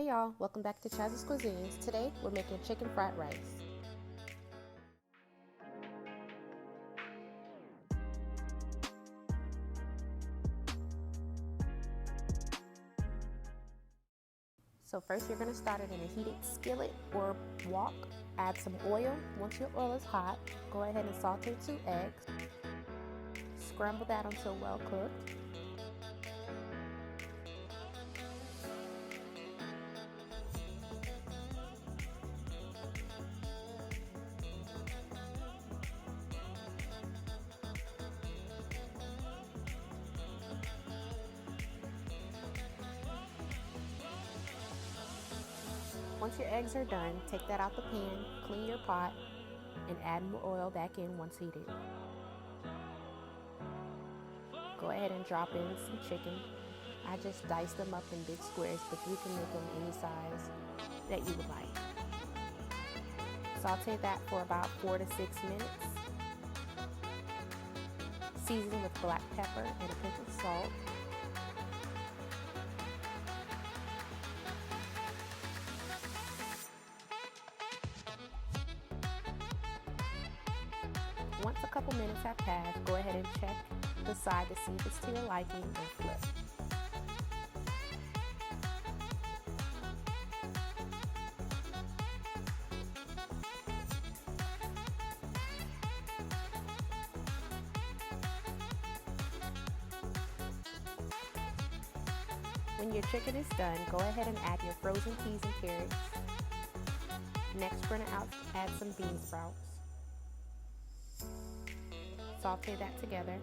y'all, welcome back to Chaz's Cuisines. Today we're making chicken fried rice. So first you're going to start it in a heated skillet or wok. Add some oil. Once your oil is hot, go ahead and saute 2 eggs. Scramble that until well cooked. Once your eggs are done, take that out the pan, clean your pot, and add more oil back in once heated. Go ahead and drop in some chicken. I just diced them up in big squares, but you can make them any size that you would like. Saute that for about 4 to 6 minutes. Season with black pepper and a pinch of salt. Once a couple minutes have passed, go ahead and check the side to see if it's to your liking and flip. When your chicken is done, go ahead and add your frozen peas and carrots. Next, we're going to add some bean sprouts. Saute that together.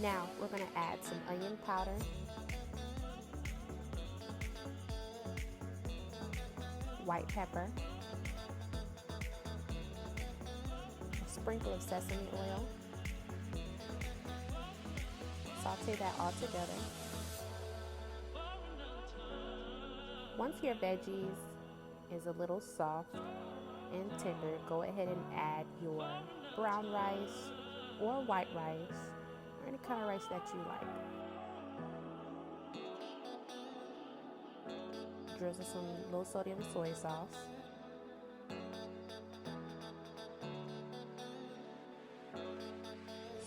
Now we're going to add some onion powder, white pepper, a sprinkle of sesame oil. Saute that all together. Once your veggies is a little soft and tender, go ahead and add your brown rice or white rice, or any kind of rice that you like. Drizzle some low sodium soy sauce.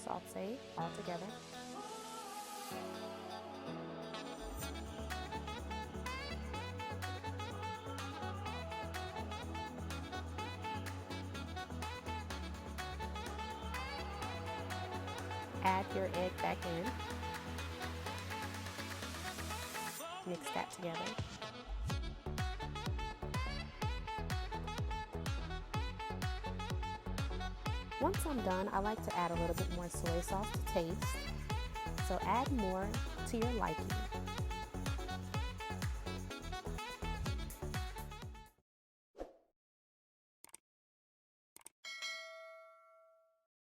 Saute all together. Add your egg back in. Mix that together. Once I'm done, I like to add a little bit more soy sauce to taste. So add more to your liking.